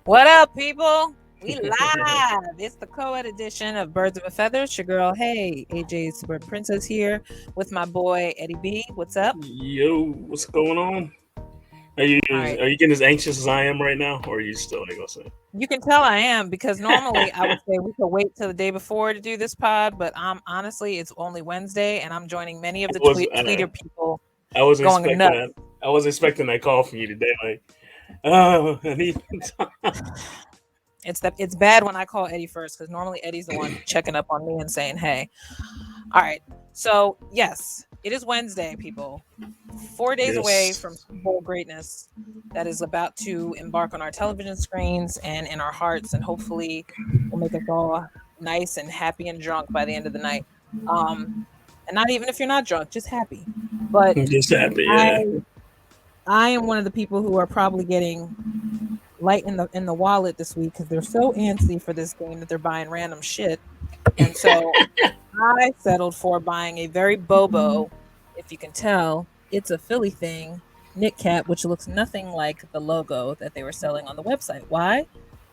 What up, people? We live. It's the co-ed edition of Birds of a Feather. It's your girl, hey, AJ Super Princess here with my boy Eddie B. What's up? Yo, what's going on? Are you All right. are you getting as anxious as I am right now, or are you still like I say? You can tell I am because normally I would say we could wait till the day before to do this pod, but honestly it's only Wednesday and I'm joining many of the tweeter people I was going expecting nuts. that. I was expecting that call from you today. Like, oh, I need. It's bad when I call Eddie first because normally Eddie's the one checking up on me and saying, "Hey." All right. So yes, it is Wednesday, people. 4 days away from Yes, Super Bowl greatness that is about to embark on our television screens and in our hearts, and hopefully will make us all nice and happy and drunk by the end of the night. Um, and not even if you're not drunk, just happy. But I'm just happy. I Yeah, I am one of the people who are probably getting light in the wallet this week because they're so antsy for this game that they're buying random shit. And so I settled for buying a very bobo, if you can tell, it's a Philly thing, knit cap, which looks nothing like the logo that they were selling on the website. Why?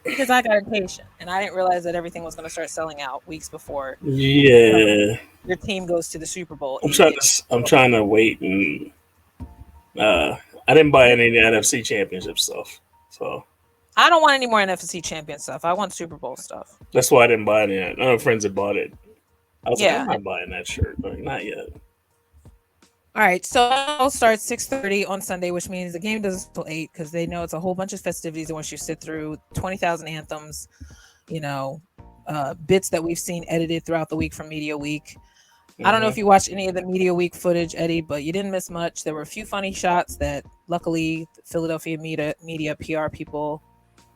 Because I got impatient and I didn't realize that everything was going to start selling out weeks before, you know, yeah. your team goes to the Super Bowl I'm 8 trying years. to. I'm trying to wait and. I didn't buy any of the NFC Championship stuff, so I don't want any more NFC champion stuff. I want Super Bowl stuff. that's why I didn't buy any. I know friends that bought it. I was like, I'm Yeah. not buying that shirt. Like, not yet. All right, so it starts 6:30 on Sunday, which means the game doesn't till 8 because they know it's a whole bunch of festivities. And once you sit through 20,000 anthems, you know, bits that we've seen edited throughout the week from Media Week. I don't know if Mm-hmm. you watched any of the Media Week footage, Eddie, but you didn't miss much. There were a few funny shots that luckily Philadelphia media PR people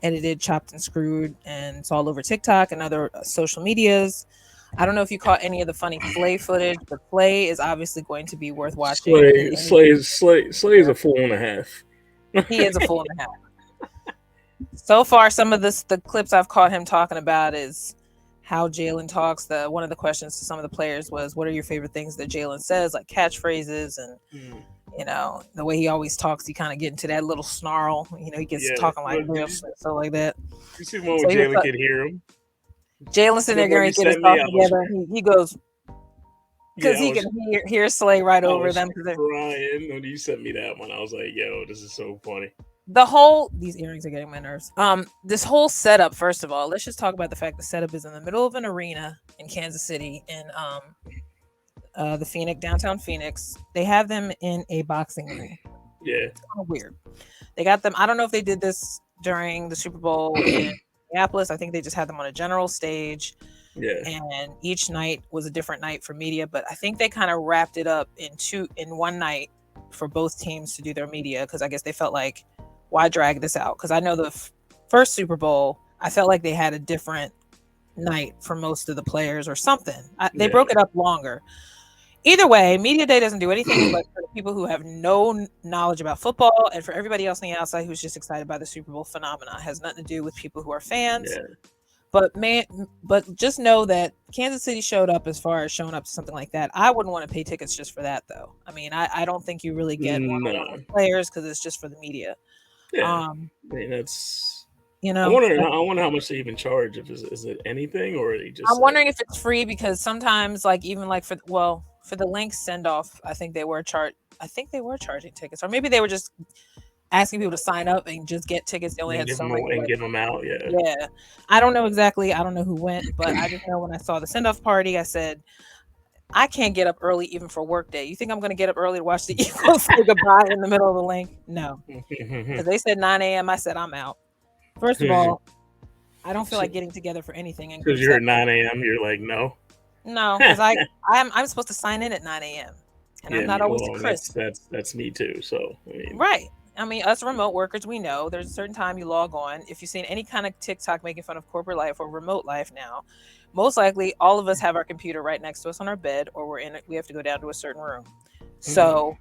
edited, chopped and screwed, and it's all over TikTok and other social medias. I don't know if you caught any of the funny Flay footage, but Flay is obviously going to be worth watching in any. Slay is a fool and a half. He is a fool and a half. So far, some of the clips I've caught him talking about is how Jalen talks. The one of the questions to some of the players was, "What are your favorite things that Jalen says, like catchphrases?" And Mm. the way he always talks, he kind of get into that little snarl. He gets Yeah, talking like but real shit, so like that. you see the one So where he was Jalen could hear him? Jalen sitting The there one you getting to get his sent me, thoughts together, and he goes because yeah, he can hear Slay right I over was them. Because crying when you sent me that one. I was like, yo, this is so funny. these earrings are getting my nerves. This whole setup, first of all, let's just talk about the fact the setup is in the middle of an arena in Kansas City in the Phoenix, downtown Phoenix. They have them in a boxing ring. Yeah. It's kind of weird. They got them. I don't know if they did this during the Super Bowl in Minneapolis. I think they just had them on a general stage, Yeah. and each night was a different night for media. But I think they kind of wrapped it up in one night for both teams to do their media because I guess they felt like, why drag this out? Because I know the first Super Bowl, I felt like they had a different night for most of the players or something. They Yeah. broke it up longer. Either way, media day doesn't do anything but for the people who have no knowledge about football, and for everybody else on the outside who's just excited by the Super Bowl phenomena. It has nothing to do with people who are fans. Yeah. But just know that Kansas City showed up as far as showing up to something like that. I wouldn't want to pay tickets just for that, though. I mean, I don't think you really get one-on-one No. with players because it's just for the media. Yeah. Um, I mean, that's. you I know, wonder. I wonder how much they even charge. If is it anything, or are they just I'm like? wondering if it's free because sometimes, like even like for the Lynx send off, I think they were charging tickets, or maybe they were just asking people to sign up and just get tickets. They only And had give so them many. and give them out? Yeah. Yeah, I don't know exactly. I don't know who went, but I just know when I saw the send off party, I said, I can't get up early even for work day. You think I'm going to get up early to watch the Eagles say goodbye in the middle of the link? No, because they said 9 a.m. I said I'm out. First of Because all, I don't feel like getting together for anything in group you're at settings. 9 a.m. You're like, no. No, because I'm supposed to sign in at 9 a.m. and I'm Yeah. not always Well, crisp. that's me too. So I mean, Right. I mean, us remote workers, we know there's a certain time you log on. If you've seen any kind of TikTok making fun of corporate life or remote life now, most likely all of us have our computer right next to us on our bed, or we have to go down to a certain room. mhm. So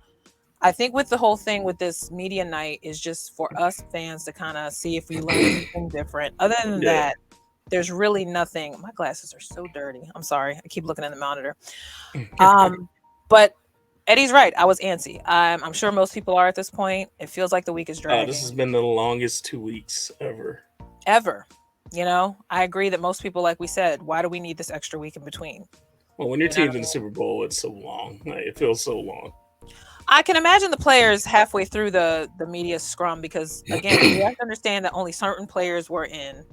I think with the whole thing with this media night is just for us fans to kind of see if we learn anything different. Other than Yeah. that, there's really nothing. My glasses are so dirty. I'm sorry. I keep looking at the monitor. But Eddie's right. I was antsy. I'm sure most people are at this point. It feels like the week is This has dragging. been the longest 2 weeks ever. ever. I agree that most people, like we said, why do we need this extra week in between? Well, when your You know what team's I in the mean? Super Bowl, it's so long. Like, it feels so long. I can imagine the players halfway through the media scrum because again, we have to understand that only certain players were in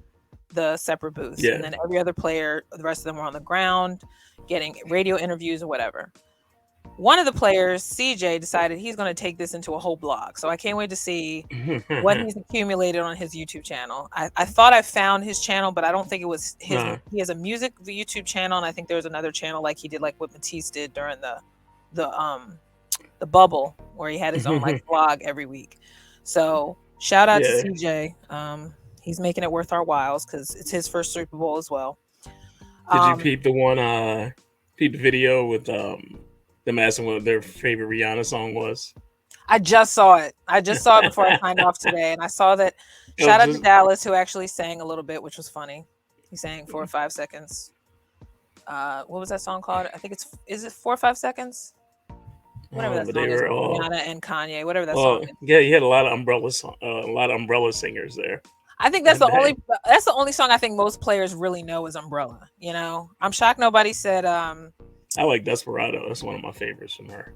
the separate booths, and Yeah. then every other player, the rest of them were on the ground getting radio interviews or whatever. One of the players, CJ, decided he's going to take this into a whole blog. So I can't wait to see what he's accumulated on his YouTube channel. I thought I found his channel, but I don't think it was his. Nah. He has a music YouTube channel, and I think there was another channel like he did, like what Matisse did during the bubble, where he had his own like vlog every week. So shout out to Yeah. CJ. He's making it worth our whiles because it's his first Super Bowl as well. Did you Um, peep the one? Peep the video with them asking what their favorite Rihanna song was. I just saw it. I just saw it before I signed off today, and I saw that. It was Shout out to just, Dallas, who actually sang a little bit, which was funny. He sang 4 or 5 seconds. What was that song called? I think is it 4 or 5 seconds? Whatever that but they song is, were all. Rihanna and Kanye, whatever that song Well, is. yeah, you had a lot of a lot of umbrella singers there I think that day. that's the only song I think most players really know is Umbrella. I'm shocked nobody said I like Desperado. That's one of my favorites from her.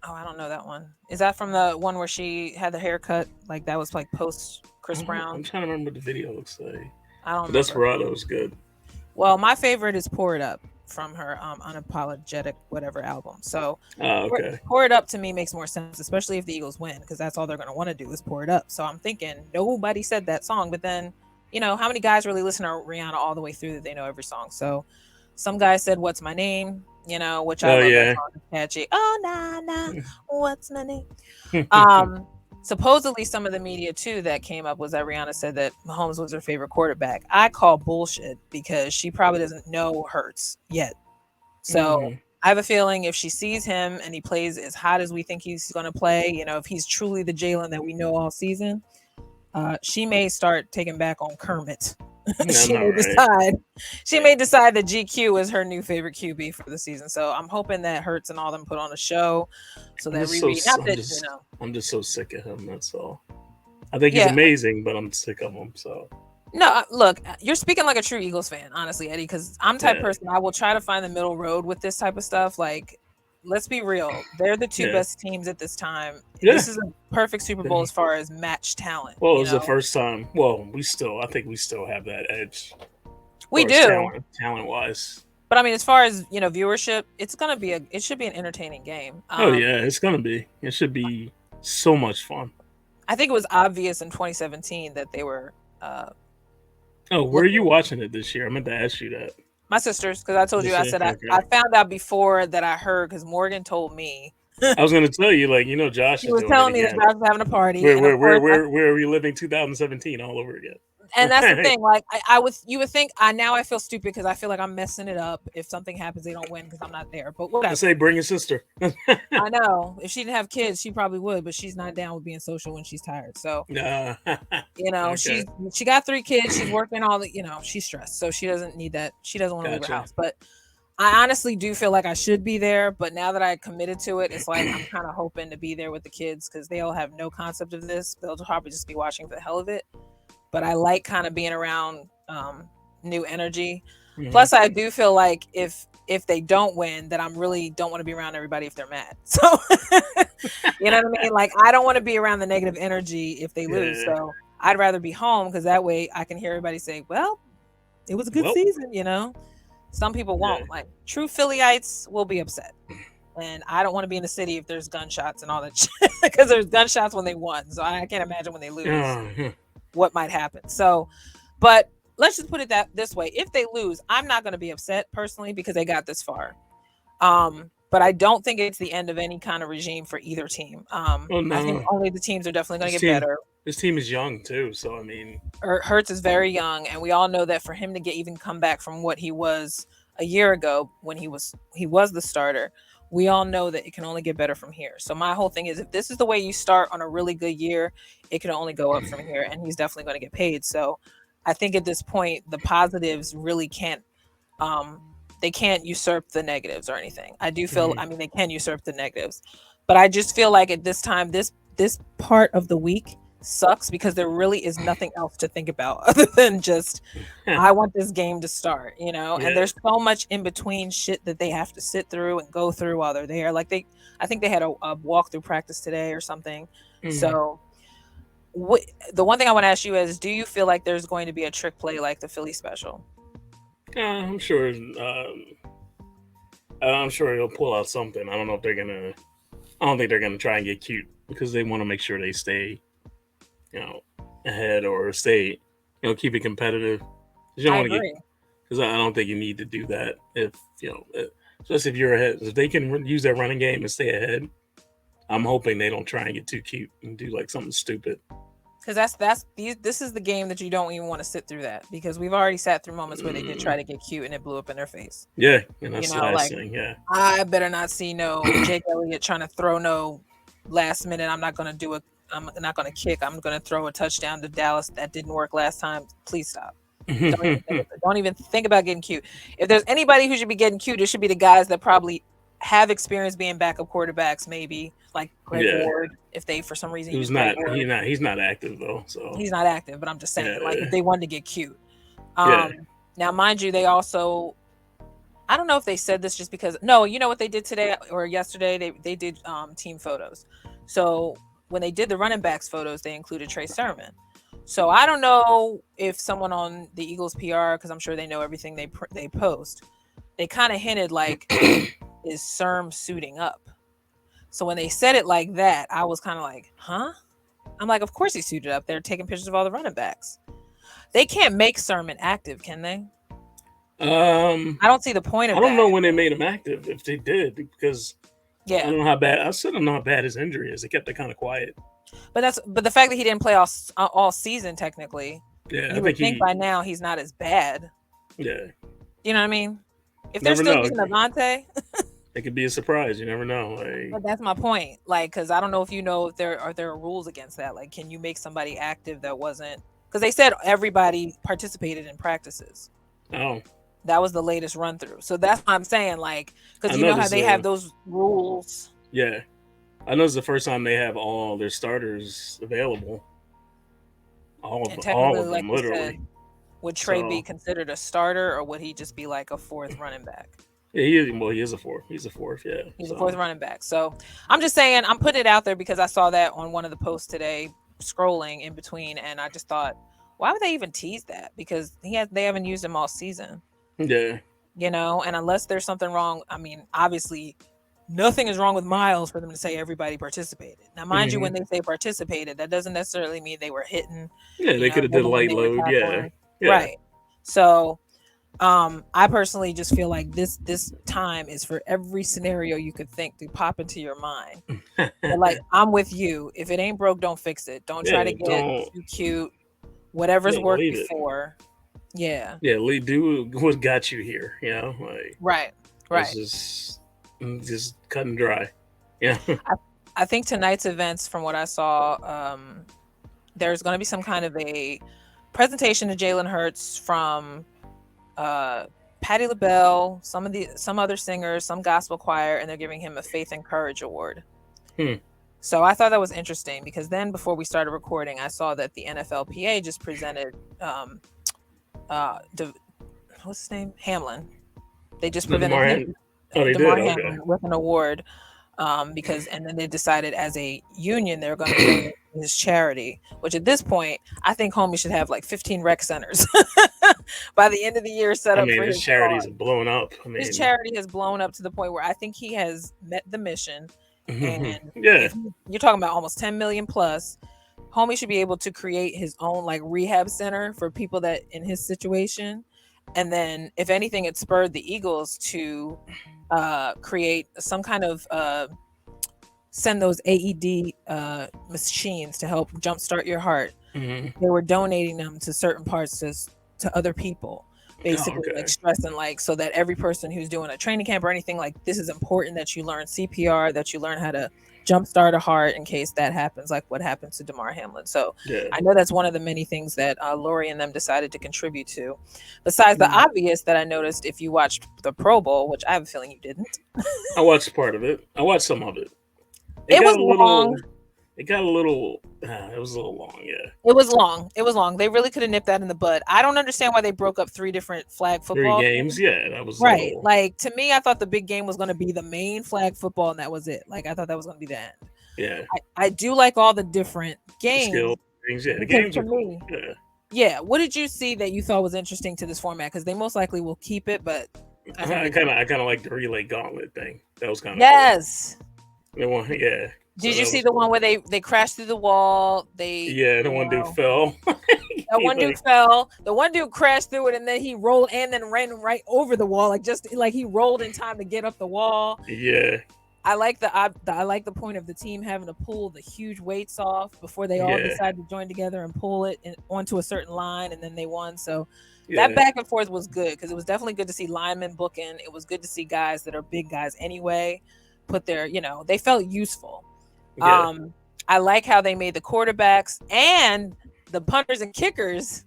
oh, I don't know that one. Is that from the one where she had the haircut? Like that was like post Chris I'm Brown? trying to remember what the video looks like. I don't But remember. Desperado is good. Well, my favorite is Pour It Up from her Unapologetic whatever album. So Okay. Pour It Up to me makes more sense, especially if the Eagles win, because that's all they're going to want to do is pour it up. So I'm thinking nobody said that song, but then, how many guys really listen to Rihanna all the way through that they know every song? So some guy said, "What's my name?" Which I Oh love that yeah. song. It's catchy. Oh, nah, nah, what's my name? Um, Supposedly some of the media too that came up was that Rihanna said that Mahomes was her favorite quarterback. I call bullshit because she probably doesn't know Hurts yet. So I have a feeling if she sees him and he plays as hot as we think he's going to play, if he's truly the Jalen that we know all season, she may start taking back on Kermit. I she know, may right? decide she may decide that GQ is her new favorite QB for the season. So I'm hoping that Hurts and all them put on a show so I'm that just so Riri, not I'm that just I'm just so sick of him. That's all. I think he's yeah. amazing, but I'm sick of him. So No, look, you're speaking like a true Eagles fan, honestly, Eddie, because I'm the type of yeah, person I will try to find the middle road with this type of stuff. Like, let's be real. They're the two yeah, best teams at this time. yeah. This is a perfect Super Bowl as far as match talent, Well, it was the first time. Well, I think we still have that edge as We far as do. talent wise. But I mean, as far as, viewership, it should be an entertaining game. Oh yeah, it's gonna be. It should be so much fun. I think it was obvious in 2017 that they were Oh, where are you looking watching it this year? I meant to ask you that. my sisters, because I told you, This I year? said I Okay. found out before that I heard because Morgan told me. I was gonna tell you, like, Josh He is was doing it telling me that again. Josh was having a party, Where and of where where course, where where are we living 2017 all over again? and that's the thing. Like you would think. I feel stupid because I feel like I'm messing it up if something happens they don't win because I'm not there. But I whatever. say bring your sister. I know if she didn't have kids, she probably would, but she's not down with being social when she's tired. So Nah. she Okay. she got 3 kids. She's working all the. She's stressed, so she doesn't need that. She doesn't want to leave her Gotcha. house. But I honestly do feel like I should be there. But now that I committed to it, it's like I'm kind of hoping to be there with the kids because they'll have no concept of this. They'll probably just be watching for the hell of it. But I like kind of being around new energy. Mhm. Plus, I do feel like if they don't win, that I'm really don't want to be around everybody if they're mad. So you know what I mean? Like I don't want to be around the negative energy if they lose. Yeah. So I'd rather be home because that way I can hear everybody say, "Well, it was a good Well. season." Some people Yeah. won't. Like true Phillyites will be upset. And I don't want to be in the city if there's gunshots and all that shit because there's gunshots when they won. So I can't imagine when they lose Uh, what might happen. So, but let's just put it this way: if they lose, I'm not going to be upset personally because they got this far. But I don't think it's the end of any kind of regime for either team. oh I think no. only the teams are definitely going This to get team. better. This team is young too. So I mean. Hurts is very young, and we all know that for him to even come back from what he was a year ago when he was the starter, we all know that it can only get better from here. So my whole thing is, if this is the way you start on a really good year, it can only go up from here, and he's definitely going to get paid. So I think at this point, the positives really can't. They can't usurp the negatives or anything. I do feel. I mean, they can usurp the negatives, but I just feel like at this time, this part of the week sucks because there really is nothing else to think about other than just I want this game to start, you know? And Yeah. there's so much in between shit that they have to sit through and go through while they're there. Like I think they had a walkthrough practice today or something. Mm. So what, the one thing I want to ask you is, do you feel like there's going to be a trick play like the Philly special? I'm sure. I'm sure he'll pull out something. I don't know if they're gonna. I don't think they're gonna try and get cute because they want to make sure they stay, you know, ahead or stay, keep it competitive. 'Cause you don't I want to get. agree. Because I don't think you need to do that if especially if you're ahead. If they can use that running game and stay ahead, I'm hoping they don't try and get too cute and do like something stupid. Because this is the game that you don't even want to sit through that, because we've already sat through moments where they did try Mm, to get cute and it blew up in their face. yeah, and You that's the know, last like thing. Yeah. I better not see no Jake Elliott trying to throw no last minute. I'm not gonna kick. I'm gonna throw a touchdown to Dallas that didn't work last time. Please stop. Don't even think about getting cute. If there's anybody who should be getting cute, it should be the guys that probably have experience being backup quarterbacks, maybe like Greg Yeah. Ward. If they for some reason use Who's Greg not? Ward, He's not active though. So he's not active. But I'm just saying, like if yeah, they wanted to get cute. yeah. Um, Now, mind you, they also, I don't know if they said this just because, no, you know what they did today or yesterday? They did team photos. So when they did the running backs photos, they included Trey Sermon. So I don't know if someone on the Eagles PR, because I'm sure they know everything they post, they kind of hinted like, is Serm suiting up? So when they said it like that, I was kind of like, huh? I'm like, of course he suited up. They're taking pictures of all the running backs. They can't make Sermon active, can they? um, I don't see the point I of don't know that. when they made him active. If they did, because I Yeah, don't know how bad. I still don't know how bad his injury is. They kept it kind of quiet. but the fact that he didn't play all season technically, Yeah, I you would think think he. by now he's not as bad. Yeah, You know what I mean? If they're never still know. using Avante, It could be a surprise. You never know. Like, but that's my point. Like, because I don't know if you know if there are rules against that. Like, can you make somebody active that wasn't? Because they said everybody participated in practices. oh, That was the latest run through. So that's what I'm saying. Like, I because you know know how this. they have those rules, Yeah, I know it's the first time they have all their starters available. and All technically, of like them, you said, literally. would Trey be So considered a starter, or would he just be like a fourth running back? yeah, he is. Well, he is a fourth. He's a fourth. Yeah. He's a fourth So running back. So I'm just saying, I'm putting it out there because I saw that on one of the posts today, scrolling in between, and I just thought, why would they even tease that? Because they haven't used him all season, yeah. you know. And unless there's something wrong, I mean, obviously, nothing is wrong with Miles for them to say everybody participated. Now, mind you, Hmm. when they say participated, that doesn't necessarily mean they were hitting, Yeah, you they know, could have did doesn't mean light they were load. Yeah. tackling, Yeah. right? So I personally just feel like this time is for every scenario you could think to pop into your mind. But like I'm with you. If it ain't broke, don't fix it. Don't try to Yeah. get Don't. too cute. Whatever's Yeah. worked Leave it. before. Yeah. Yeah. Do what got you here. Like Right. it's Right. just cut and dry. Yeah. I, I think tonight's events, from what I saw, there's going to be some kind of a presentation to Jalen Hurts from uh, Patti LaBelle, some other singers, some gospel choir, and they're giving him a Faith and Courage Award. Hmm. So I thought that was interesting because then before we started recording, I saw that the NFLPA just presented De, what's his name, Hamlin. They just The presented him, Oh, they did. Damar Okay. Hamlin, with an award because, and then they decided as a union they're going to donate to his charity. Which at this point, I think homie should have like 15 rec centers by the end of the year set I up mean, for his his charities cause. are blowing up. I His mean, charity has blown up to the point where I think he has met the mission. And yeah. if you're talking about almost 10 million plus, homie should be able to create his own like rehab center for people that in his situation. And then if anything, it spurred the Eagles to create some kind of send those AED machines to help jumpstart your heart. Hmm. They were donating them to certain parts to other people, Oh, basically like okay. stressing like so that every person who's doing a training camp or anything, like this is important that you learn CPR, that you learn how to jumpstart a heart in case that happens, like what happened to Damar Hamlin. So Yeah. I know that's one of the many things that Lori and them decided to contribute to. Besides the Mm. obvious that I noticed if you watched the Pro Bowl, which I have a feeling you didn't, I watched part of it. I watched some of it. It it got was a long. little. It got a little It was a little long, yeah. It was long. It was long. They really could have nipped that in the bud. I don't understand why they broke up 3 different flag Three football games, games. yeah, that was a Right. little, Like, to me, I thought the big game was gonna be the main flag football, and that was it. Like, I thought that was gonna be the end. yeah, I do like all the different skill games things. Yeah, the because games to are cool. me, Yeah, yeah, what did you see that you thought was interesting to this format? Because they most likely will keep it, but I think they I kind of like the relay gauntlet thing. That was kind of cool. Yes. The one, yeah. So Did you that see was the one cool. where they crashed through the wall? They, Yeah, the one dude fell. that He one dude like, fell. The one dude crashed through it, and then he rolled and then ran right over the wall, like just like he rolled in time to get up the wall. yeah, I like the point of the team having to pull the huge weights off before they all yeah, decide to join together and pull it onto a certain line, and then they won. So that yeah, back and forth was good because it was definitely good to see linemen booking. It was good to see guys that are big guys anyway put their, they felt useful. yeah. Um, I like how they made the quarterbacks and the punters and kickers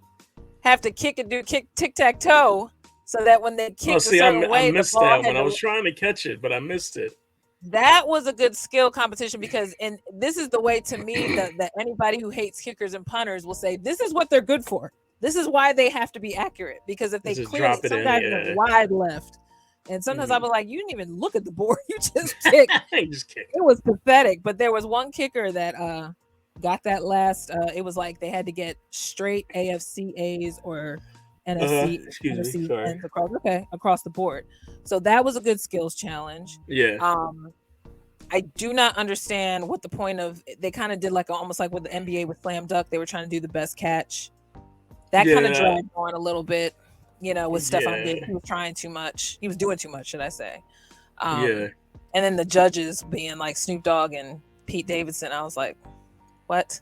have to kick and do kick tic-tac-toe so that when they Oh, kicked a see, certain I way, the missed ball that had one. I to. was trying to catch it, but I missed it. That was a good skill competition because, and this is the way to me that anybody who hates kickers and punters will say this is what they're good for. This is why they have to be accurate, because if they Just clearly, drop it some in. guys went Yeah. wide left, and sometimes I'll Mm-hmm. be like, you didn't even look at the board, you just kicked. Just kick. It was pathetic. But there was one kicker that got that last. It was like they had to get straight AFC A's or Excuse me. NFC Sorry. ends across the board. So that was a good skills challenge. Yeah. I do not understand what the point of. They kind of did like almost like with the NBA with slam dunk. They were trying to do the best catch. That kind of Yeah. dragged on a little bit, with Stefan Diggs. Yeah. He was trying too much. He was doing too much, should I say? Yeah. And then the judges being like Snoop Dogg and Pete Davidson. I was like, what?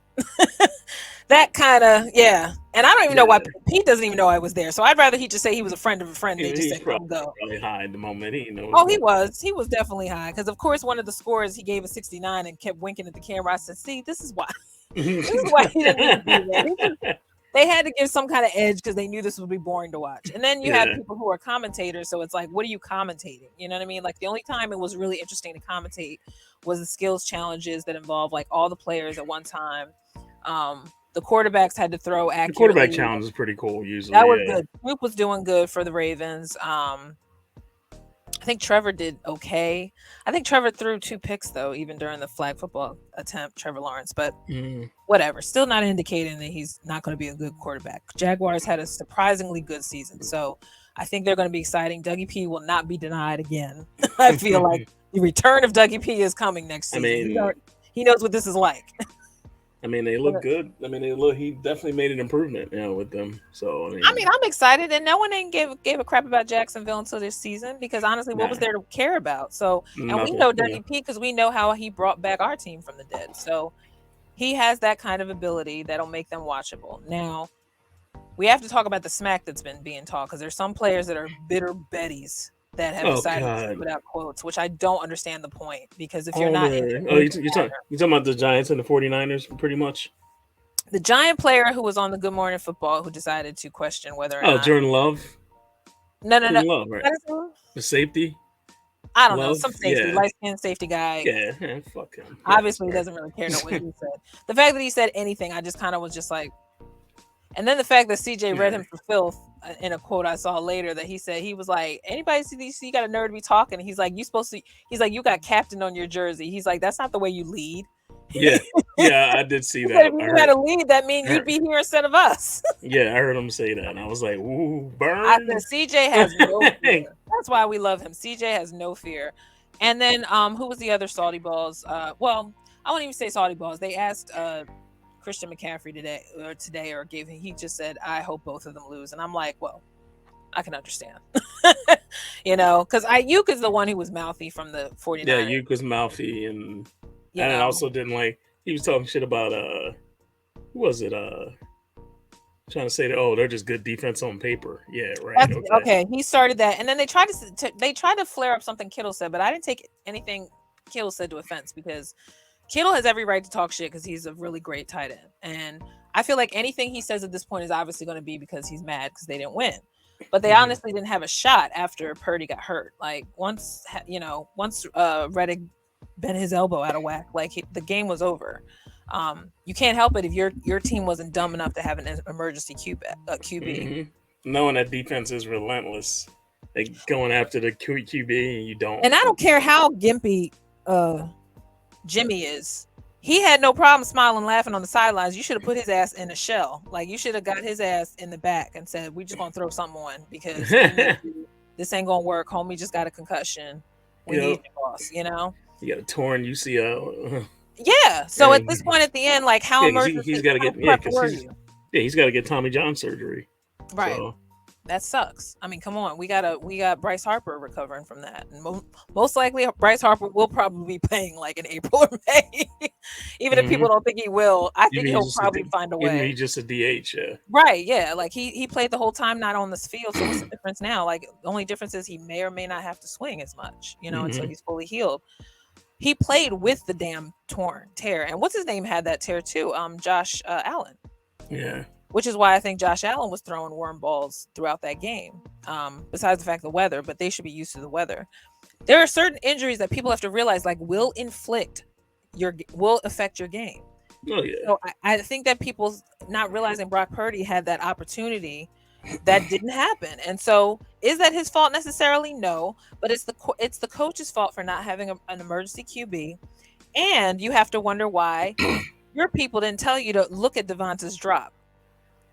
That kind of, yeah. And I don't even know why Yeah. Pete doesn't even know I was there. So I'd rather he just say he was a friend of a friend. They just He's said, come go. probably high at the moment. He knows what's Oh, going he was definitely high. Because of course, one of the scores he gave a 69 and kept winking at the camera. I said, see, this is why. on. This is why he didn't need to be there. They had to give some kind of edge because they knew this would be boring to watch. And then you have Yeah. people who are commentators. So it's like, what are you commentating? You know what I mean? Like the only time it was really interesting to commentate was the skills challenges that involve like all the players at one time. The quarterbacks had to throw The quarterback accurately. challenge is pretty cool usually. That was Yeah. good. Snoop was doing good for the Ravens. I think Trevor did okay. I think Trevor threw 2 picks though, even during the flag football attempt, Trevor Lawrence. But Mm. whatever, still not indicating that he's not going to be a good quarterback. Jaguars had a surprisingly good season, so I think they're going to be exciting. Dougie P will not be denied again. I feel like the return of Dougie P is coming next I season. mean, He knows what this is like. they look good. He definitely made an improvement, with them. So I'm excited, and no one ain't gave a crap about Jacksonville until this season because honestly, what was nah, there to care about? So, and we nothing. know Yeah. Dougie P because we know how he brought back our team from the dead. So he has that kind of ability that'll make them watchable. Now, we have to talk about the smack that's been being talked because there's some players that are bitter betties that have Oh decided to God. put out quotes, which I don't understand the point because if you're Oh, not into you talking about the Giants and the 49ers, pretty much. the giant player who was on the Good Morning Football who decided to question whether or Oh, not Jordan Love. no, Jordan Love, right? The safety. I don't know, Love. some safety, Yeah. light skinned safety guy. Yeah. Fuck him. Yeah, Obviously, he sorry. doesn't really care what he said. The fact that he said anything, I just kind of was just like, and then the fact that CJ read Yeah. him for filth in a quote I saw later that he said he was like, anybody see these? You got a nerd to be talking. And he's like, you supposed to. He's like, you got captain on your jersey. He's like, that's not the way you lead. Yeah. Yeah, I did see He said, that. if you knew how to lead, that means you'd be here instead of us. Yeah, I heard him say that, and I was like, "Ooh, I burn!" said, CJ has no fear. That's why we love him. CJ has no fear. And then, who was the other Saudi balls? Well, I won't even say Saudi balls. They asked Christian McCaffrey today, or gave him. He just said, "I hope both of them lose," and I'm like, well, I can understand, because Ayuk is the one who was mouthy from the 49ers. Yeah, Yuke was mouthy, and I also didn't like. He was talking shit about who was it? Trying to say that they're just good defense on paper. Yeah, right. Okay. He started that, and then they tried to flare up something Kittle said, but I didn't take anything Kittle said to offense because Kittle has every right to talk shit because he's a really great tight end, and I feel like anything he says at this point is obviously going to be because he's mad because they didn't win. But they honestly didn't have a shot after Purdy got hurt. Like once Reddick bent his elbow out of whack, like the game was over. You can't help it if your team wasn't dumb enough to have an emergency QB. Knowing that defense is relentless, like going after the QB and you don't. And I don't care how gimpy Jimmy is. He had no problem smiling, laughing on the sidelines. You should have put his ass in a shell. Like you should have got his ass in the back and said, "We just gonna throw something on because we need you. This ain't gonna work. Homie just got a concussion. We need you, boss." You know. You got a torn UCL. Yeah. So at this point, at the end, like how emergency? He's got to get he's got to get Tommy John surgery. Right. So. That sucks. I mean, come on. We got Bryce Harper recovering from that, and most likely Bryce Harper will probably be playing like in April or May, even if people don't think he will. I think he'll probably find a way. He's just a DH, yeah. Right? Yeah. Like he played the whole time not on this field. So what's the difference now? Like the only difference is he may or may not have to swing as much, until he's fully healed. He played with the damn tear, and what's his name had that tear too? Josh Allen. Yeah. Which is why I think Josh Allen was throwing worm balls throughout that game. Besides the fact of the weather, but they should be used to the weather. There are certain injuries that people have to realize, like, will affect your game. Oh yeah. So I think that people not realizing Brock Purdy had that opportunity that didn't happen, and so is that his fault necessarily? No, but it's the coach's fault for not having an emergency QB, and you have to wonder why your people didn't tell you to look at Devonta's drop.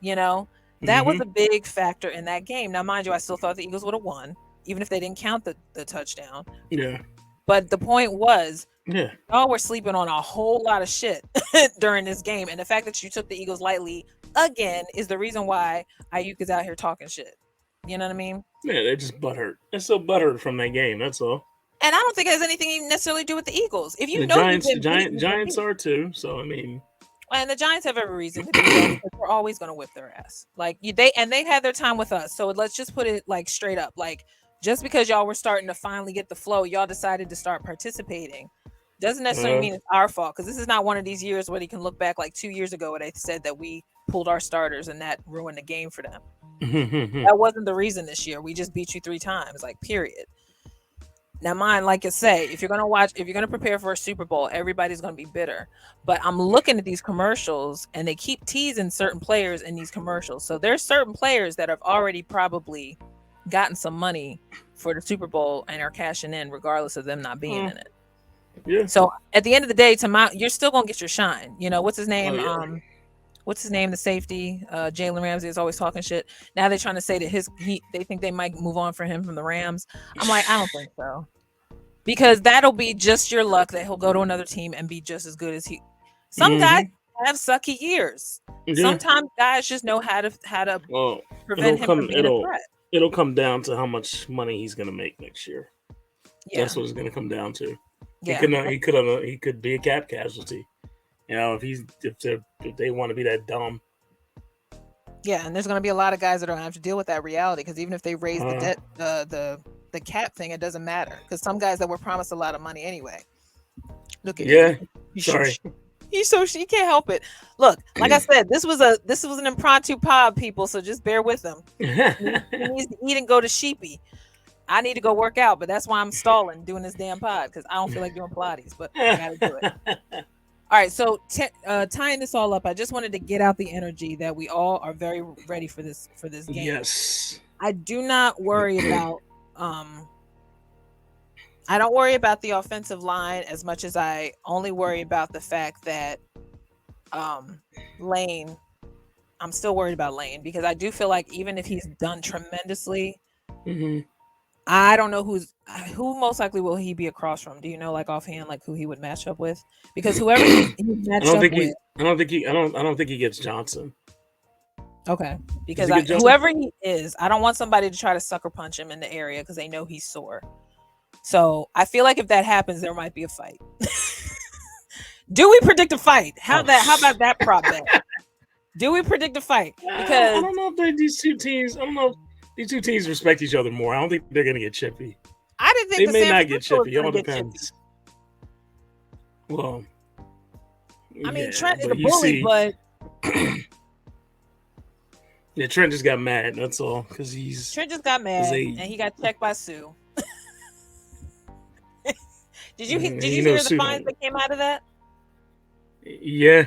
That was a big factor in that game. Now, mind you, I still thought the Eagles would have won, even if they didn't count the touchdown. Yeah. But the point was, y'all were sleeping on a whole lot of shit during this game. And the fact that you took the Eagles lightly again is the reason why Ayuk is out here talking shit. You know what I mean? Yeah, they're just butthurt. They're so butthurt from that game. That's all. And I don't think it has anything even necessarily to do with the Eagles. If you the know Giants are too. So I mean. And the Giants have every reason to be there because we're always going to whip their ass. Like they had their time with us. So let's just put it like straight up. Like just because y'all were starting to finally get the flow, y'all decided to start participating. Doesn't necessarily mean it's our fault, because this is not one of these years where they can look back like 2 years ago where they said that we pulled our starters and that ruined the game for them. That wasn't the reason this year. We just beat you 3 times, like period. Now, mind, like I say, if you're going to prepare for a Super Bowl, everybody's going to be bitter. But I'm looking at these commercials, and they keep teasing certain players in these commercials. So there's certain players that have already probably gotten some money for the Super Bowl and are cashing in, regardless of them not being in it. Yeah. So at the end of the day, you're still going to get your shine. What's his name? What's his name? The safety, Jalen Ramsey is always talking shit. Now they're trying to say that they think they might move on for him from the Rams. I'm like, I don't think so, because that'll be just your luck that he'll go to another team and be just as good as he. Some guys have sucky years. Yeah. Sometimes guys just know how to prevent him from being a threat. It'll come down to how much money he's going to make next year. Yeah. That's what it's going to come down to. Yeah. He could be a cap casualty. If they want to be that dumb. Yeah, and there's going to be a lot of guys that are going to have to deal with that reality, because even if they raise the debt, the cap thing, it doesn't matter, because some guys that were promised a lot of money anyway. Look at him. Sorry. He can't help it. Look, like I said, this was an impromptu pod, people, so just bear with him. He needs to eat and go to sheepy. I need to go work out, but that's why I'm stalling doing this damn pod, because I don't feel like doing Pilates, but I gotta do it. All right, so tying this all up, I just wanted to get out the energy that we all are very ready for this game. Yes. I do not worry about I don't worry about the offensive line as much as I only worry about the fact that Lane. I'm still worried about Lane, because I do feel like even if he's done tremendously, I don't know who most likely will he be across from. Do you know, like offhand, like who he would match up with? Because whoever he matched up with, I don't think he gets Johnson. Okay, because whoever he is, I don't want somebody to try to sucker punch him in the area because they know he's sore. So I feel like if that happens, there might be a fight. Do we predict a fight? How about that prop bet? Do we predict a fight? Because I don't know if these two teams. I don't know if these two teams respect each other more. I don't think they're going to get chippy. I didn't think they may not get chippy. It all depends. Well, I mean, Trent is a bully, but yeah, Trent just got mad. That's all, because Trent just got mad and he got checked by Sue. Did you hear the fines that came out of that? Yeah,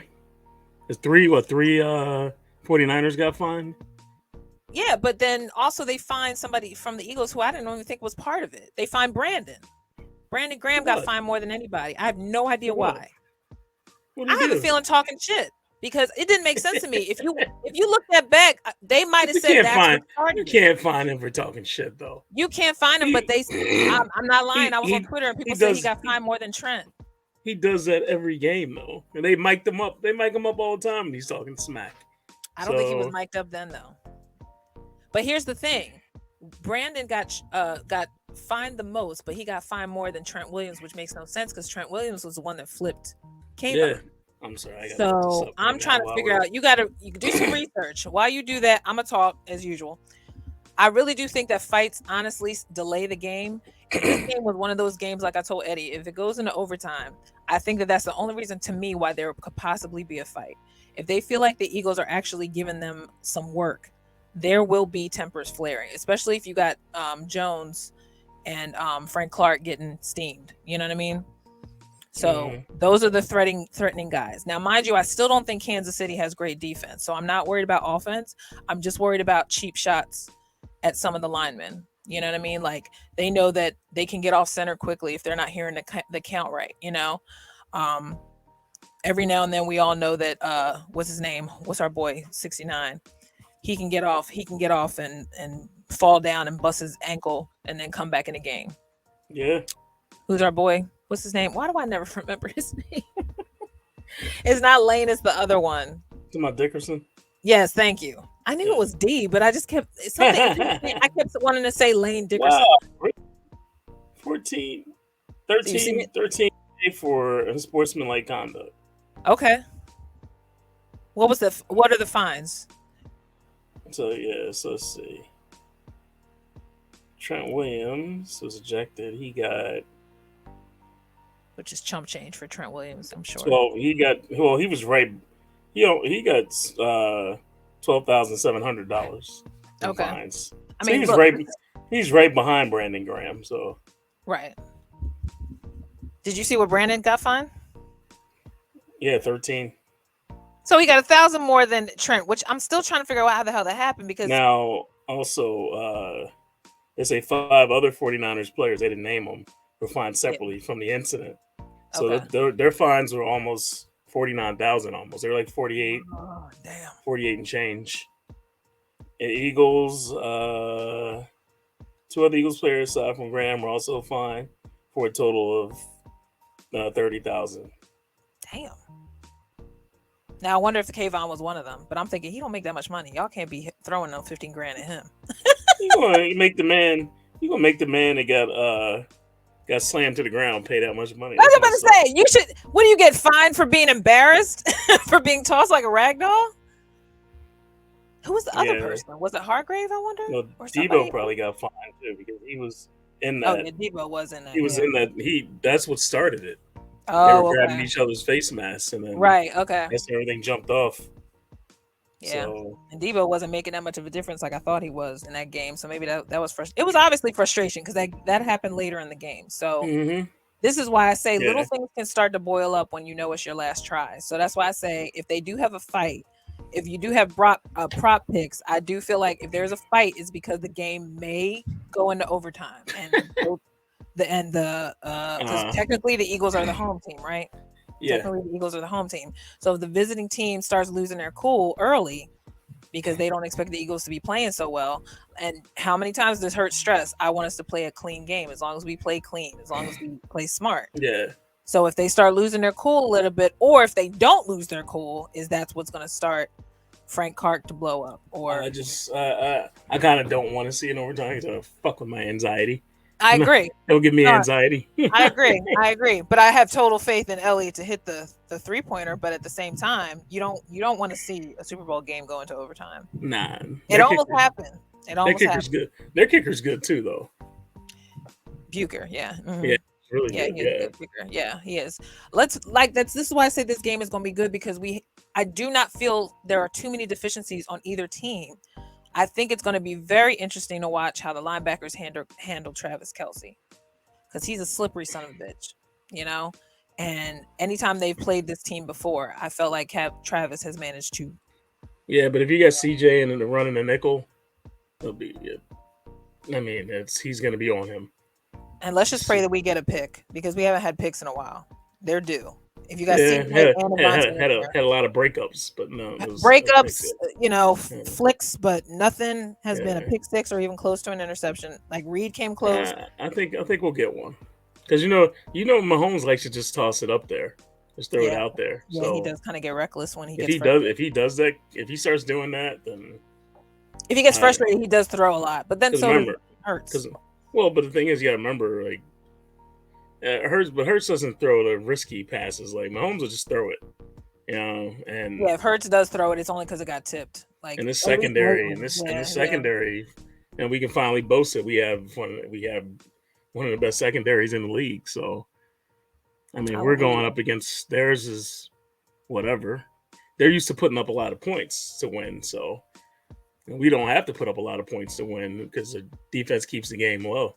there's three 49ers got fined. Yeah, but then also they find somebody from the Eagles who I didn't even think was part of it. They find Brandon. Brandon For Graham got what? fined more than anybody. I have no For idea what? why. What do you I have a do? feeling talking shit because it didn't make sense to me. If you look that back, they might have You said can't that's find what you started it. can't find him for talking shit though. You can't find him, but He they. I'm not lying. he I was on he Twitter and he people said he does got fined more than Trent. he does that every game though, and they mic them up. They mic him up all the time, and he's talking smack. I don't think he was So mic'd up then though. But here's the thing: Brandon got fined the most, but he got fined more than Trent Williams, which makes no sense because Trent Williams was the one that flipped yeah, Kayvon. I'm sorry, I gotta look this So up right I'm now trying to while figure we're. out. You can do some research while you do that. I'm gonna talk as usual. I really do think that fights honestly delay the game. If this game was one of those games, like I told Eddie, if it goes into overtime, I think that that's the only reason to me why there could possibly be a fight. If they feel like the Eagles are actually giving them some work, there will be tempers flaring, especially if you got Jones and Frank Clark getting steamed. You know what I mean? So Mhm. those are the threatening guys. Now, mind you, I still don't think Kansas City has great defense. So I'm not worried about offense. I'm just worried about cheap shots at some of the linemen. You know what I mean? Like they know that they can get off center quickly if they're not hearing the count right. Um, every now and then we all know that what's his name? What's our boy 69? He can get off. He can get off and fall down and bust his ankle and then come back in the game. Yeah, Who's our boy? What's his name? Why do I never remember his name? It's not Lane, it's the other one. to my Dickerson. Yes, thank you. I knew it Yeah. was D, but I just kept something. I kept wanting to say Lane Wow, Dickerson. 14, Do you see it? 13 for sportsmanlike conduct. Okay. What are the fines? So yeah, so let's see. Trent Williams was ejected. He got Which is chump change for Trent Williams, I'm sure. 12. He got well. He was right. He got $12,700 in Okay. fines. I So he mean, was look, right. He's right behind Brandon Graham. So right. Did you see what Brandon got fined? yeah, 13. So he got 1,000 more than Trent, which I'm still trying to figure out how the hell that happened because Now also, they say five other 49ers players. They didn't name them. Were fined yeah, separately from the incident. So okay. their fines were almost 49,000. Almost they're like 48, Oh, damn. 48 and change. And Eagles, two other Eagles players aside from Graham were also fined for a total of 30,000. Damn. Now I wonder if Kayvon was one of them, but I'm thinking he don't make that much money. Y'all can't be throwing no 15 grand at him. You gonna make the man? You gonna make the man that got slammed to the ground pay that much money? I was That's about messed to up. say, you should. What do you get fined for being embarrassed for being tossed like a rag doll? Who was the other Yeah. person? Was it Hargrave? I wonder, No, or Debo somebody? probably got fined too because he was in Oh that. yeah, Debo was in He that. was Yeah. in that. That's what started it. They were Oh grabbing okay. each other's face masks, and then Right. Okay. that's when everything jumped off. Yeah. So And Debo wasn't making that much of a difference like I thought he was in that game. So maybe that was it was obviously frustration because that happened later in the game. So hmm this is why I say little yeah, things can start to boil up when you know it's your last try. So that's why I say if they do have a fight, if you do have prop picks, I do feel like if there's a fight, it's because the game may go into overtime and because uh, technically the Eagles are the home team, right? yeah, Technically the Eagles are the home team. So if the visiting team starts losing their cool early, because they don't expect the Eagles to be playing so well. And how many times this hurts stress? I want us to play a clean game as long as we play clean, as long as we play smart. yeah. So if they start losing their cool a little bit, or if they don't lose their cool, that's what's going to start Frank Clark to blow up. Or I kind of don't want to see an overtime. It's gonna fuck with my anxiety. I agree. It'll give me No, anxiety. I agree. I agree. But I have total faith in Ellie to hit the 3-pointer. But at the same time, you don't want to see a Super Bowl game go into overtime. Nah, It their almost kicker, happened. It their almost kicker's happened. good. Their kicker's good too, though. Bucher, yeah. Yeah, it's really Yeah, good. he is a Yeah, good figure. Yeah, he is. This is why I say this game is going to be good because I do not feel there are too many deficiencies on either team. I think it's going to be very interesting to watch how the linebackers handle Travis Kelsey because he's a slippery son of a bitch. You know, And anytime they've played this team before, I felt like Travis has managed to. Yeah, but if you got CJ and the running the nickel, it'll be. I mean, he's going to be on him. And let's just pray that we get a pick because we haven't had picks in a while. They're due. If you got Yeah, CJ and Devontae in there, had a lot of breakups, but no, no picks breakups, yet. Yeah. flicks, but nothing has been a Yeah. pick six or even close to an interception. Like Reed came close. I think we'll get one because Mahomes likes to just toss it up there, just throw it Yeah, out there. yeah, he So does kind of get reckless when he if gets he does frustrated. if he starts doing that, then If he gets I frustrated, he does throw a lot, but then because so does remember Hurts. because but the thing is, you got to remember like Hurts doesn't throw the risky passes like Mahomes will just throw it, and Yeah, if Hurts does throw it, it's only because it got tipped. Like in this at least secondary, lately. in Yeah, this yeah. secondary, and we can finally boast it. We have one of the best secondaries in the league. So I mean, we're going Hallelujah. up against theirs is whatever. They're used to putting up a lot of points to win, so we don't have to put up a lot of points to win because the defense keeps the game low.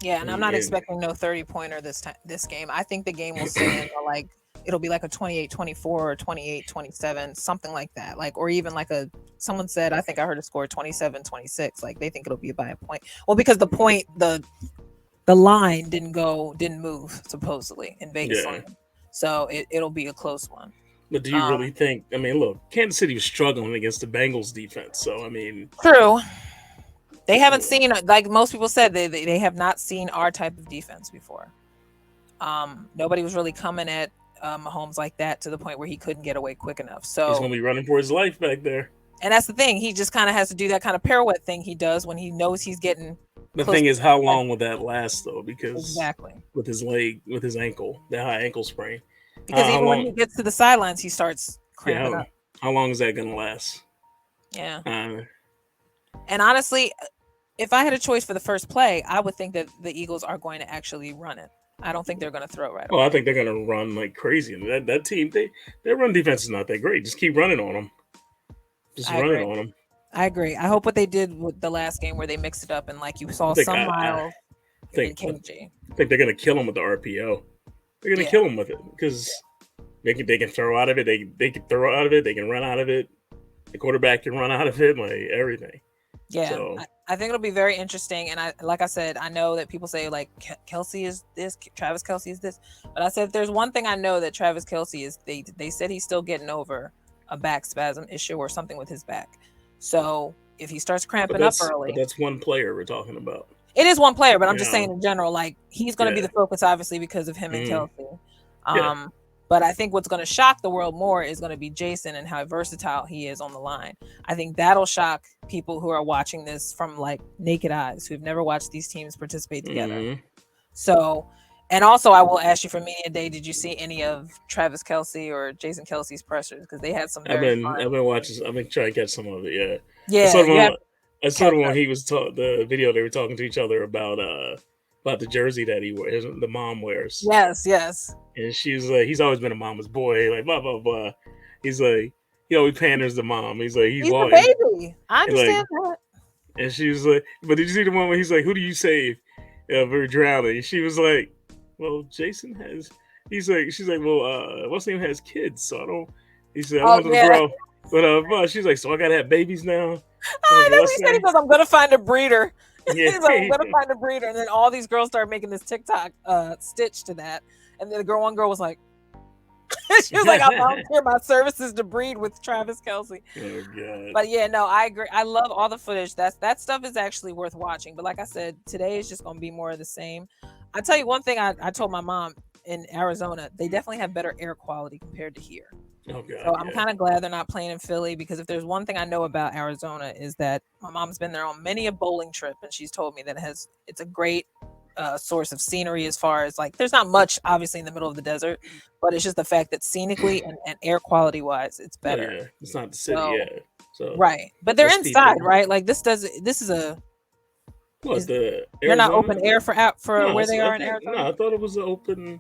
Yeah, and I'm not And expecting no 30-pointer this game. I think the game will stay in like it'll be like a 28-24 or 28-27, something like that. Like or even like someone said I think I heard a score 27-26. Like they think it'll be by a point. Well, because the line didn't move supposedly in Vegas yeah, line. So it'll be a close one. but do you really think? I mean, look, Kansas City was struggling against the Bengals defense, so I mean, True. They haven't seen like most people said they have not seen our type of defense before. Nobody was really coming at Mahomes like that to the point where he couldn't get away quick enough. he's So, going to be running for his life back there. and that's the thing. He just kind of has to do that kind of pirouette thing he does when he knows he's getting The close thing to is, how the long will that last though? Because exactly. with his leg, with his ankle, that high ankle sprain, Because how even when he long? gets to the sidelines, he starts Yeah, cramping up. how long is that going to last? Yeah. Uh, And honestly, if I had a choice for the first play, I would think that the Eagles are going to actually run it. I don't think they're going to throw right I away. think they're going to run like crazy. And that team, their run defense is not that great. Just keep running on them. Just I run it agree. on them. I agree. I hope what they did with the last game where they mixed it up and like you I saw think some I Miles and think KG. I think they're going to kill them with the RPO. They're going to Yeah. kill them with it because they can throw out of it. They can throw out of it. They can run out of it. The quarterback can run out of it. Like everything. Yeah, So I think it'll be very interesting. And like I said, I know that people say like Kelsey is this, Travis Kelsey is this, but I said if there's one thing I know that Travis Kelsey is, they said he's still getting over a back spasm issue or something with his back. So if he starts but cramping up that's early, one player we're talking about. it is one player, but I'm You just saying know, in general, like he's going to be yeah, the focus, obviously, because of him and mm, Kelsey. yeah. Um, but I think what's going to shock the world more is going to be Jason and how versatile he is on the line. I think that'll shock people who are watching this from like naked eyes, who've never watched these teams participate together. Mm. So, and also, I will ask you for Media Day, did you see any of Travis Kelsey or Jason Kelsey's pressures? Because they had some very fun. I've been watching. I've been trying to catch some of it. Yeah, I Yeah, saw the you have one. to I saw catch the one up. he was the video they were talking to each other about the jersey that he wears, the mom wears, Yes, yes. and she was like, he's always been a mama's boy, like blah blah blah. He's like, he always panders to mom. He's like, he's He's the walking, baby. I and like, understand that. and she was like, but did you see the one where he's like, who do you save for drowning? And she was like, well, Jason has. He's like, she's like, well, what's name has kids, so I don't. He said, I Oh, want them to yeah. grow. But she's like, so I gotta have babies now. Like, Ah, that's what what's he said. He that? goes, I'm gonna find a breeder. Yeah, He's like, I'm gonna find a breeder. And then all these girls started making this TikTok stitch to that. And then one girl was like, she was like, I volunteer my services to breed with Travis Kelsey. oh god. But yeah, no, I agree. I love all the footage. That stuff is actually worth watching. But like I said, today is just gonna be more of the same. I tell you one thing I told my mom in Arizona, they definitely have better air quality compared to here. Oh god. So I'm Yeah. kind of glad they're not playing in Philly because if there's one thing I know about Arizona is that my mom's been there on many a bowling trip and she's told me that it's a great source of scenery as far as like there's not much obviously in the middle of the desert, but it's just the fact that scenically and air quality wise it's Oh better. yeah. It's not the city. So Yeah. So right, but they're less inside, people. right? Like this is a What is the they're not Arizona? open air for No, where they I are in think no. Arizona. I thought it was an open.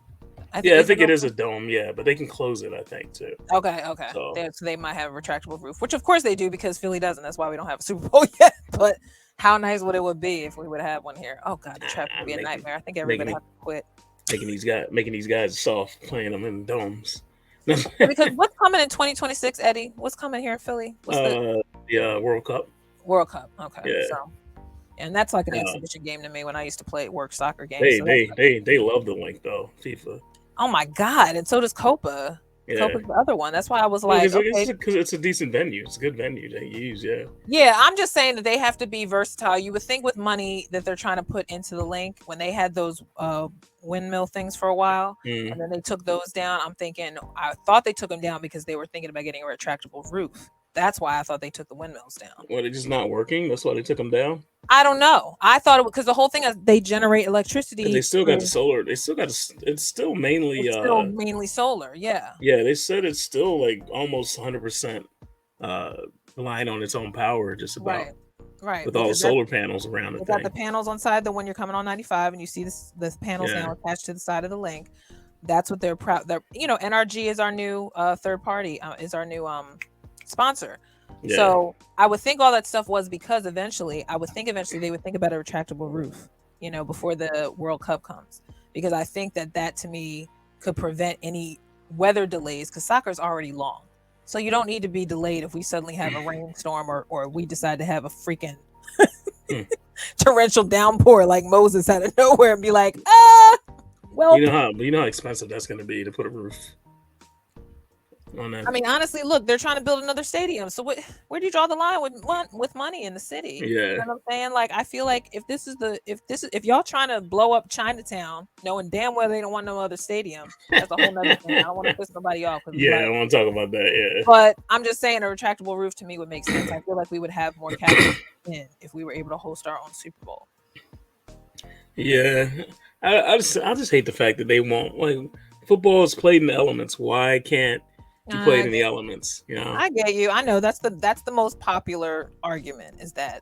I think Yeah, I is it think it is a open? dome. Yeah, but they can close it. I think too. Okay. So So they might have a retractable roof, which of course they do because Philly doesn't. That's why we don't have a Super Bowl yet. But how nice would it be if we would have one here? Oh God, the traffic would be a making nightmare. I think making everybody me has to quit. making these guys soft, playing them in domes. Yeah, because what's coming in 2026, Eddie? What's coming here in Philly? What's the The World Cup. World Cup? Okay, Yeah, so and that's like an uh, exhibition game to me when I used to play work soccer games. they So that's they they they love the link though. FIFA. oh my god, and so does Copa. Yeah. Copa's the other one. That's why I was Well, like, okay, because it's a decent venue. It's a good venue to use. Yeah. yeah, I'm just saying that they have to be versatile. You would think with money that they're trying to put into the link when they had those windmill things for a while Mm. and then they took those down. I'm thinking I thought they took them down because they were thinking about getting a retractable roof. That's why I thought they took the windmills down. Well, they're just not working. That's why they took them down. I don't know. I thought it because the whole thing is they generate Because they electricity still got the through solar. They still got. It's still mainly. it's still mainly solar. Yeah. Yeah. They said it's still like almost 100% uh relying on its own power, just Right. about, Right. with all the Because that's solar panels around the they got the thing. panels on side the when you're coming on 95 and you see this panels Yeah. now attached to the side of the link. That's what they're proud. They're NRG is our new third party is our new sponsor. Yeah. So I would think all that stuff was because eventually they would think about a retractable roof, before the World Cup comes, because I think that to me could prevent any weather delays because soccer is already long. So you don't need to be delayed if we suddenly have a rainstorm or we decide to have a freaking Hmm. torrential downpour like Moses out of nowhere and be like, well, You know how expensive that's going to be to put a roof on that. I mean, honestly, look, they're trying to build another stadium. So where do you draw the line with money in the city? You Yeah. know what I'm saying? Like, I feel like if y'all trying to blow up Chinatown, knowing damn well they don't want no other stadium, that's a whole nother thing. I don't want to piss nobody off because we Yeah. I like, want to talk about that. but I'm just saying a retractable roof to me would make sense. I feel like we would have more capital in if we were able to host our own Super Bowl. Yeah. Yeah. I just hate the fact that they won't, like, football is played in the elements. Why can't you play it I in the get, elements? You know. I get you. I know that's the most popular argument is that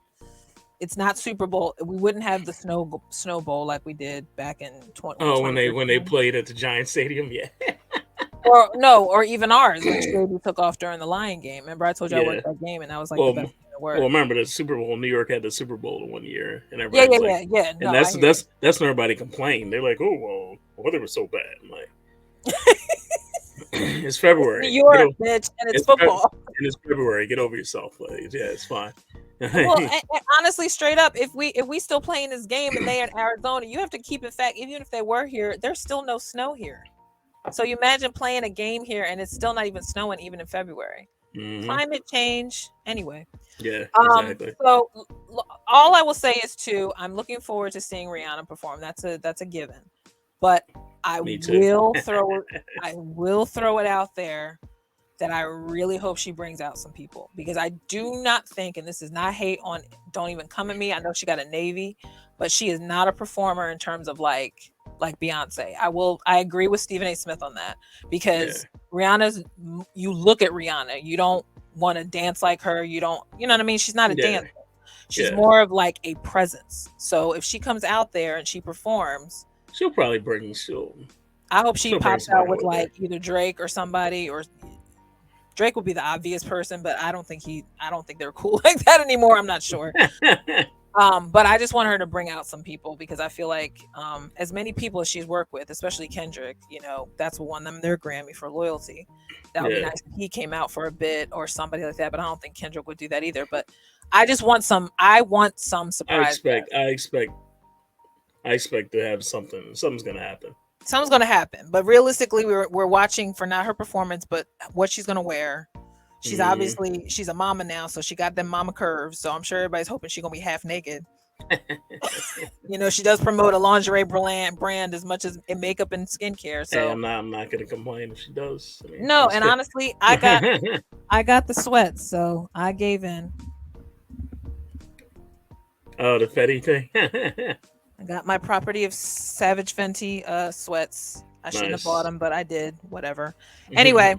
it's not Super Bowl. We wouldn't have the snow bowl like we did back in Oh, when they 2013. played at the Giant Stadium. Yeah. Or no, or even ours, which baby took off during the Lion game. Remember, I told you I Yeah. worked that game, and that was like the Well, best thing to well, work. remember the Super Bowl? New York had the Super Bowl in one year, and Yeah, everybody yeah, was like, yeah, yeah. and No, I hear you. that's when everybody complained. They're like, "Oh, well, the weather was so bad." I'm like, it's It's New February. York, bitch, and it's And football. it's February. Get over yourself. Like, yeah, it's fine. Well, and honestly, straight up, if we still playing this game and they in Arizona, you have to keep in fact, even if they were here, there's still no snow here. So you imagine playing a game here and it's still not even snowing even in February. Hmm. Climate change. Anyway, Yeah, exactly. so all I will say is I'm looking forward to seeing Rihanna perform. That's a given. But I Me too. will throw it out there that I really hope she brings out some people because I do not think, and this is not hate on, don't even come at me. I know she got a Navy, but she is not a performer in terms of like Beyonce. I agree with Stephen A. Smith on that Yeah, because you look at Rihanna, you don't want to dance like her. You don't, you know what I mean? She's not a yeah, dancer. She's yeah. more of like a presence. So if she comes out there and she performs, She'll probably bring. She'll I hope she she'll bring pops out somebody with with her. like either Drake or somebody, or Drake would be the obvious person, but I don't think they're cool like that anymore. I'm not sure. But I just want her to bring out some people because I feel like as many people as she's worked with, especially Kendrick, that's what won them their Grammy for loyalty. That would be Yeah, nice if he came out for a bit or somebody like that, but I don't think Kendrick would do that either. But I want some I surprise expect. guests. I expect to have something. Something's gonna happen. Something's gonna happen. But realistically, we're watching for not her performance, but what she's gonna wear. Hmm. She's a mama now, so she got them mama curves. So I'm sure everybody's hoping she's gonna be half naked. She does promote a lingerie brand as much as in makeup and skincare. Hey, So I'm not gonna complain if she does. I mean, no, it's and good. honestly, I got the sweats, so I gave in. Oh, the Fetty thing. I got my property of Savage Fenty sweats. I shouldn't have bought Nice. them, but I did. Whatever. Anyway,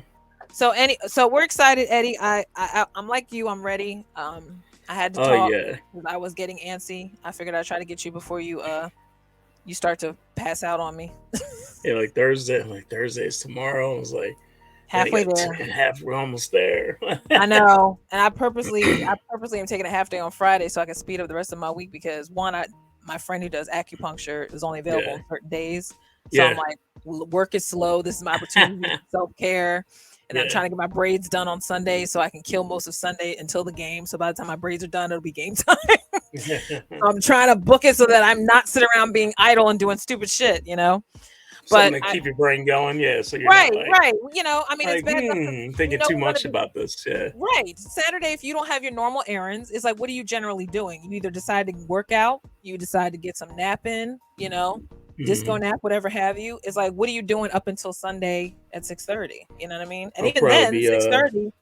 so we're excited, Eddie. I'm like you. I'm ready. I had to Oh talk yeah. because I was getting antsy. I figured I'd try to get you before you start to pass out on me. Yeah, like Thursday. Like Thursday is tomorrow. I was like, we only Halfway got two there. and a half. We're almost there. I know, and I purposely am taking a half day on Friday so I can speed up the rest of my week because my friend who does acupuncture is only available Yeah. on certain days, So I'm Yeah. like, work is slow. This is my opportunity for self-care. And I'm Yeah. trying to get my braids done on Sunday so I can kill most of Sunday until the game. So by the time my braids are done, it'll be game time. So I'm trying to book it so that I'm not sitting around being idle and doing stupid shit, you know? Something But to keep your brain going. Yeah. So you're not right, right. I mean, it's bad enough because thinking too we're going to much be about this. Yeah. right. Saturday, if you don't have your normal errands, it's like, what are you generally doing? You either decide to work out, you decide to get some nap in, disco Hmm. nap, whatever have you. It's like, what are you doing up until Sunday at 6:30? You know what I mean? And I'll even probably then, be 6:30,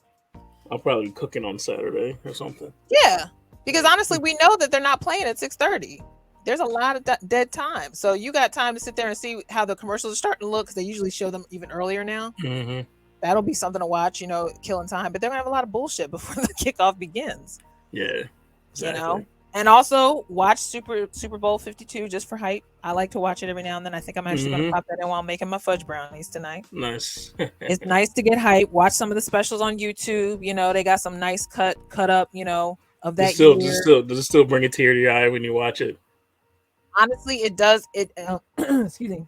I'll probably be cooking on Saturday or something. yeah. Because Yeah. honestly, we know that they're not playing at 6:30. There's a lot of dead time. So you got time to sit there and see how the commercials are starting to look because they usually show them even earlier now. Hmm. That'll be something to watch, killing time. But they're gonna have a lot of bullshit before the kickoff begins, Yeah. you Exactly. know. And also watch Super Bowl 52 just for hype. I like to watch it every now and then. I think I'm actually gonna Hmm. pop that in while I'm making my fudge brownies tonight. Nice. It's nice to get hype. Watch some of the specials on YouTube. They got some nice cut up, of that year. Does it still bring a tear to your eye when you watch it? Honestly, it does. Excuse me.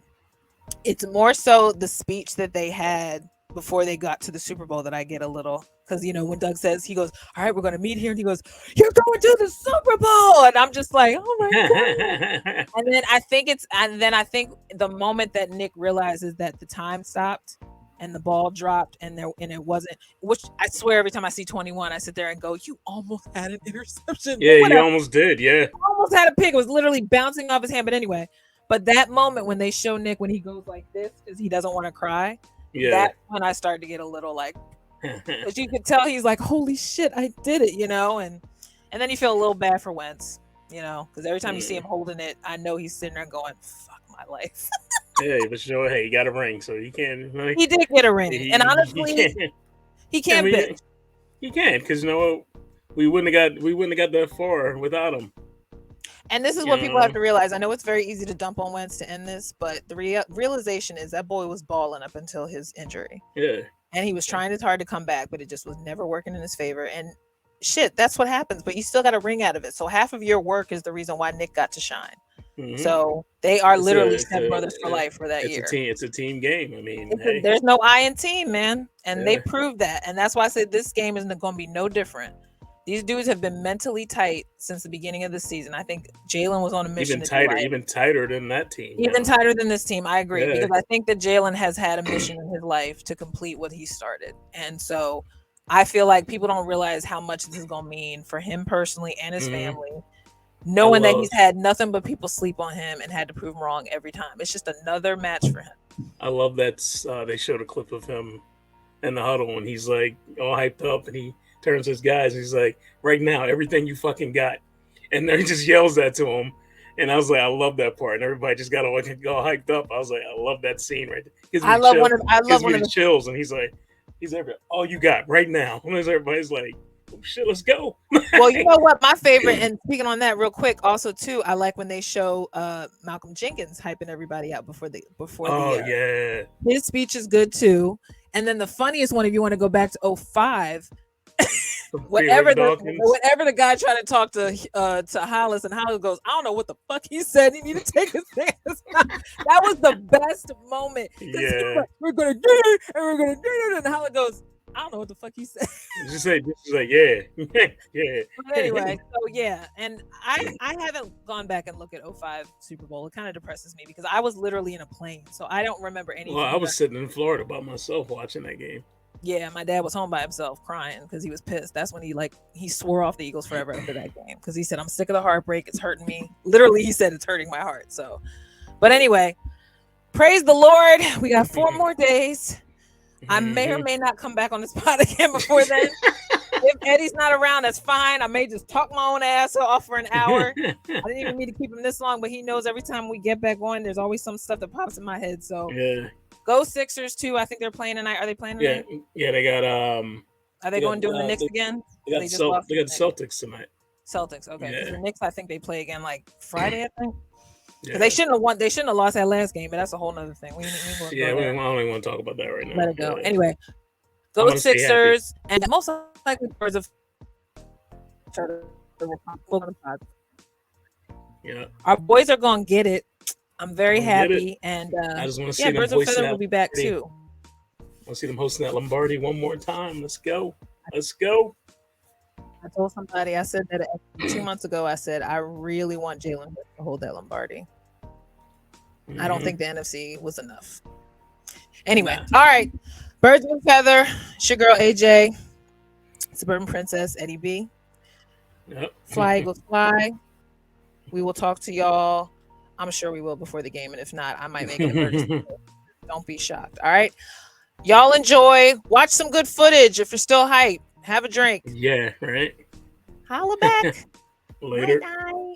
It's more so the speech that they had before they got to the Super Bowl that I get a little, because when Doug says, he goes, "All right, we're going to meet here," and he goes, "You're going to the Super Bowl," and I'm just like, "Oh my god!" And then I think the moment that Nick realizes that the time stopped and the ball dropped and it wasn't, which I swear every time I see 21, I sit there and go, "You almost had an interception, but Yeah, you whatever." almost did. Yeah. Almost had a pick. It was literally bouncing off his hand. But anyway, but that moment when they show Nick when he goes like this because he doesn't want to cry, Yeah. that's when I started to get a little like, because you could tell he's like, "Holy shit, I did it," and then you feel a little bad for Wentz, because every time you see him holding it, I know he's sitting there going, "Fuck my life." Yeah, but hey, he got a ring, so he can't. Like, He did get a ring, and he honestly, can't. he I can't bitch. mean, he can't because we wouldn't have got that far without him. And this is You what people have know. to realize. I know it's very easy to dump on Wentz to end this, but the realization is that boy was balling up until his injury. Yeah. And he was trying his hard to come back, but it just was never working in his favor. And shit, that's what happens. But you still got a ring out of it. So half of your work is the reason why Nick got to shine. Mm-hmm. So they are It's literally a it's stepbrothers for life for that a year. team. It's a team game. I mean, hey. There's no I in team, man. And they Yeah. proved that. And that's why I said this game isn't going to be no different. These dudes have been mentally tight since the beginning of the season. I think Jalen was on a mission to be like, Even tighter than that team. even tighter than this team. I agree, Yeah. because I think that Jalen has had a mission in his life to complete what he started. And so I feel like people don't realize how much this is going to mean for him personally and his family, knowing that he's had nothing but people sleep on him and had to prove him wrong every time. It's just another match for him. I love that they showed a clip of him in the huddle and he's like all hyped up and he turns to his guys and he's like, "Right now, everything you fucking got," and then he just yells that to him. And I was like, I love that part. And everybody just got all hyped up. I was like, I love that scene right there. I love one of the chills. And he's everywhere. All you got right now. And everybody's like, oh, shit, let's go. Well, you know what? My favorite, and speaking on that real quick, also too, I like when they show Malcolm Jenkins hyping everybody out before yeah. His speech is good too. And then the funniest one, if you want to go back to 05, whatever the guy tried to talk to Hollis, and Hollis goes, "I don't know what the fuck he said. He need to take his hands." That was the best moment. Yeah. Like, we're gonna do it, and we're gonna do it, and Hollis goes, "I don't know what the fuck he said." Just like yeah. Yeah. But anyway, so yeah, and I haven't gone back and looked at 05 Super Bowl. It kind of depresses me because I was literally in a plane, so I don't remember anything. Well, I was sitting in Florida by myself watching that game. Yeah, my dad was home by himself crying because he was pissed. That's when he swore off the Eagles forever after that game because he said, "I'm sick of the heartbreak. It's hurting me." Literally, he said it's hurting my heart. So, but anyway, praise the Lord. We got 4 more days. I may or may not come back on this pod again before then. If Eddie's not around, that's fine. I may just talk my own ass off for an hour. I didn't even mean to keep him this long, but he knows every time we get back on, there's always some stuff that pops in my head. So yeah. Go Sixers too. I think they're playing tonight. Are they playing tonight? Yeah, they got Are they going doing the Knicks again? They got the Celtics tonight. Celtics, okay. Yeah. The Knicks, I think they play again like Friday, I think. Yeah. They shouldn't have won. They shouldn't have lost that last game, but that's a whole nother thing. We don't even want to talk about that right now. Let it go. Yeah. Anyway, go Sixers, and most likely birds of. Yeah. Our boys are gonna get it. I'm very Don't get it. happy, and I just want to yeah, see them Birds of a hoisting Feather that will be back Lombardi. too. I want to see them hosting that Lombardi one more time. Let's go. Let's go. I told somebody, I said that 2 months ago. I said I really want Jalen Hurts to hold that Lombardi. I don't think the NFC was enough. Anyway, Nah. all right. Birds of a Feather. It's your girl AJ, Suburban Princess Eddie B. Yep. Fly Eagles fly. We will talk to y'all. I'm sure we will before the game, and if not, I might make an emergency. Don't be shocked. All right. Y'all enjoy. Watch some good footage if you're still hype. Have a drink. Yeah, right. Holla back. Night Later. night.